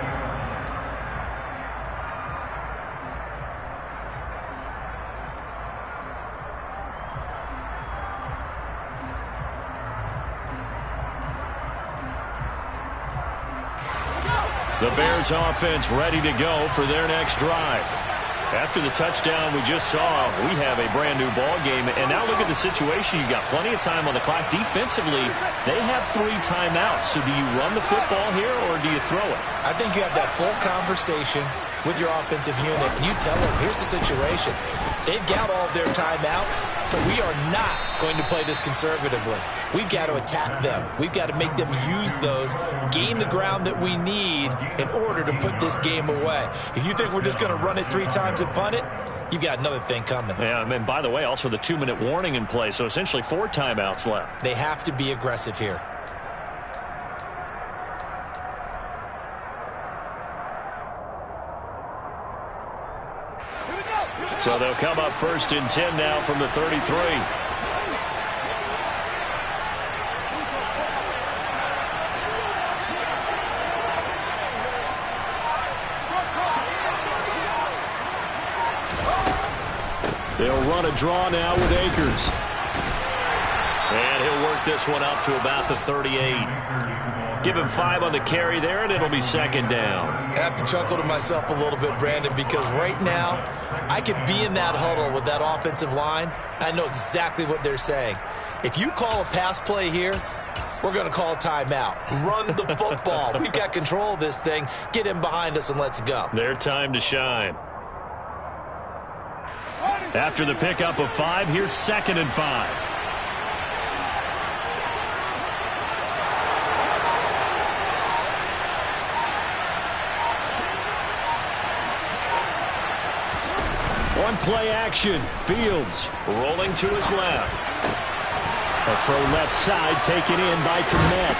The Bears offense ready to go for their next drive. After the touchdown we just saw, we have a brand new ball game. And now look at the situation. You've got plenty of time on the clock. Defensively, they have 3 timeouts. So do you run the football here or do you throw it? I think you have that full conversation with your offensive unit, and you tell them, here's the situation. They've got all their timeouts, so we are not going to play this conservatively. We've got to attack them. We've got to make them use those, gain the ground that we need in order to put this game away. If you think we're just going to run it 3 times and punt it, you've got another thing coming. Yeah, and by the way, also the 2-minute warning in play, so essentially 4 timeouts left. They have to be aggressive here. So they'll come up 1st and 10 now from the 33. They'll run a draw now with Akers. And he'll work this one up to about the 38. Give him 5 on the carry there, and it'll be 2nd down. I have to chuckle to myself a little bit, Brandon, because right now I could be in that huddle with that offensive line. I know exactly what they're saying. If you call a pass play here, we're going to call a timeout. Run the football. We've got control of this thing. Get in behind us and let's go. Their time to shine. After the pickup of 5, here's 2nd and 5. Run play action. Fields rolling to his left. A throw left side taken in by Kmet.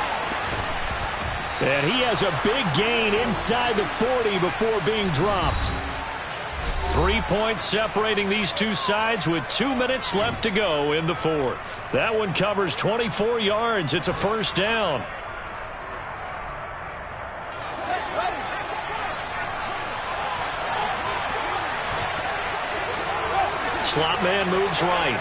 And he has a big gain inside the 40 before being dropped. 3 points separating these two sides with 2 minutes left to go in the fourth. That one covers 24 yards. It's a first down. Slot man moves right.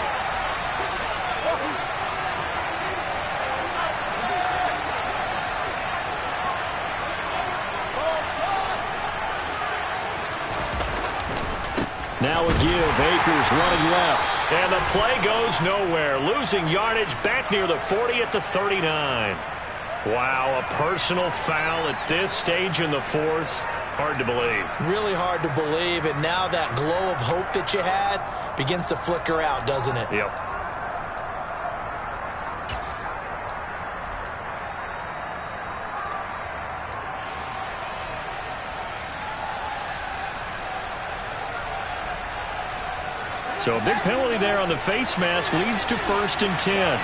Now a give. Akers running left. And the play goes nowhere. Losing yardage back near the 40 at the 39. Wow, a personal foul at this stage in the fourth. Hard to believe. Really hard to believe, and now that glow of hope that you had begins to flicker out, doesn't it? Yep. So a big penalty there on the face mask leads to 1st and 10.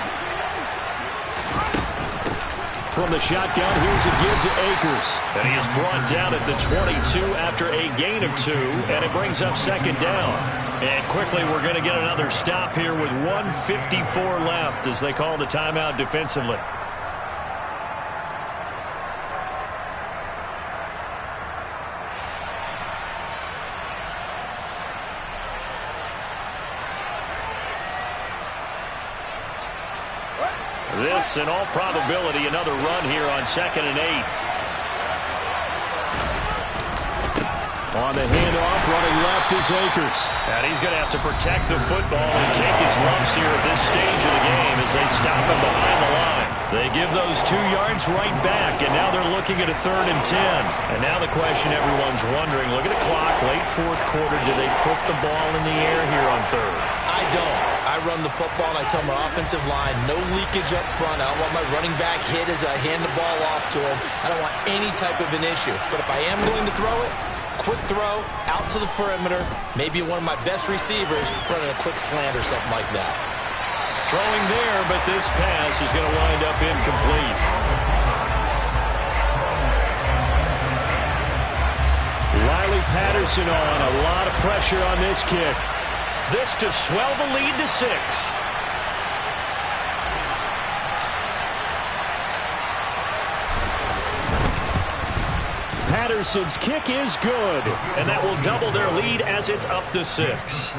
From the shotgun, here's a give to Akers. And he is brought down at the 22 after a gain of 2, and it brings up 2nd down. And quickly, we're going to get another stop here with 1:54 left as they call the timeout defensively. This, in all probability, another run here on 2nd and 8. On the handoff, running left is Akers. And he's going to have to protect the football and take his lumps here at this stage of the game as they stop him behind the line. They give those 2 yards right back, and now they're looking at a 3rd and 10. And now the question everyone's wondering, look at the clock, late fourth quarter, do they put the ball in the air here on 3rd? I don't. I run the football, and I tell my offensive line, no leakage up front. I don't want my running back hit as I hand the ball off to him. I don't want any type of an issue. But if I am going to throw it, quick throw, out to the perimeter, maybe one of my best receivers running a quick slant or something like that. Throwing there, but this pass is going to wind up incomplete. Riley Patterson on, a lot of pressure on this kick. This to swell the lead to 6. Patterson's kick is good, and that will double their lead as it's up to 6.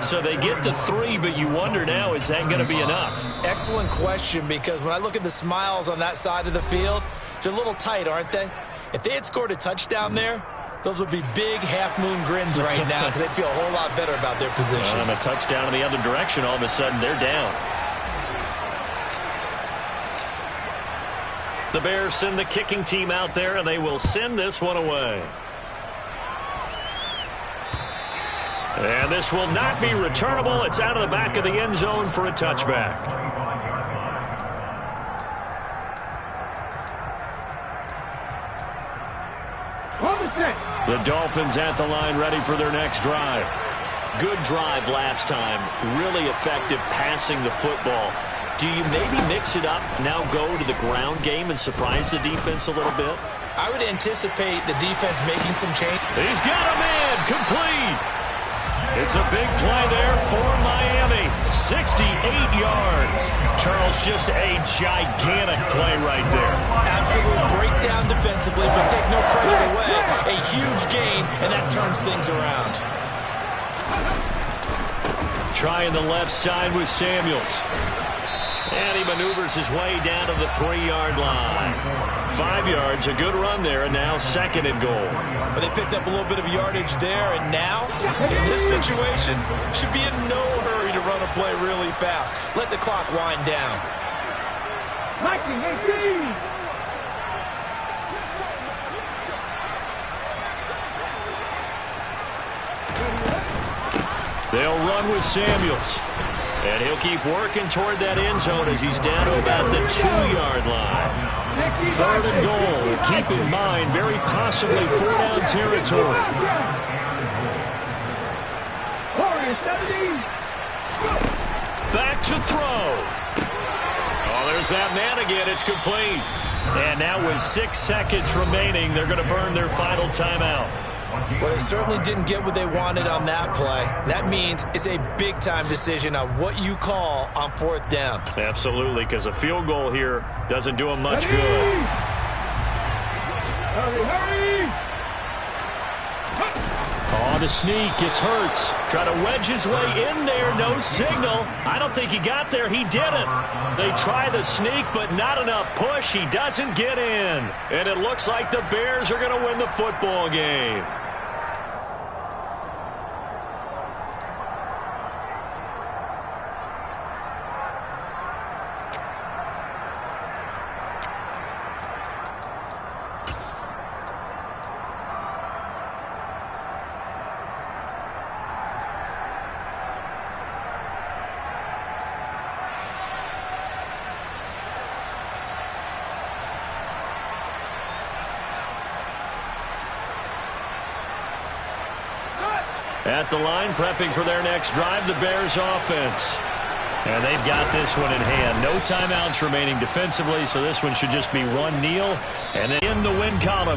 So they get to 3, but you wonder now, is that going to be enough? Excellent question, because when I look at the smiles on that side of the field, they're a little tight, aren't they? If they had scored a touchdown there, those would be big half-moon grins right now because they'd feel a whole lot better about their position. And a touchdown in the other direction, all of a sudden they're down. The Bears send the kicking team out there, and they will send this one away. And this will not be returnable. It's out of the back of the end zone for a touchback. The Dolphins at the line, ready for their next drive. Good drive last time. Really effective passing the football. Do you maybe mix it up, now go to the ground game and surprise the defense a little bit? I would anticipate the defense making some change. He's got a man, complete. It's a big play there for Miami. 68 yards. Charles, just a gigantic play right there. Absolute breakdown defensively, but take no credit away. A huge gain, and that turns things around. Trying the left side with Samuels. And he maneuvers his way down to the 3-yard line. 5 yards, a good run there, and now 2nd and goal. But they picked up a little bit of yardage there, and now, in this situation, should be in no hurry to run a play really fast. Let the clock wind down. 19-18. They'll run with Samuels. And he'll keep working toward that end zone as he's down to about the 2-yard line. 3rd and goal. Keep in mind, very possibly 4-down territory. Back to throw. Oh, there's that man again. It's complete. And now with 6 seconds remaining, they're going to burn their final timeout. Well, they certainly didn't get what they wanted on that play. That means it's a big-time decision on what you call on 4th down. Absolutely, because a field goal here doesn't do them much good. Hurry! Oh, the sneak gets Hurts. Try to wedge his way in there. No signal. I don't think he got there. He didn't. They try the sneak, but not enough push. He doesn't get in. And it looks like the Bears are going to win the football game. At the line, prepping for their next drive, the Bears offense. And they've got this one in hand. No timeouts remaining defensively, so this one should just be one kneel and then in the win column.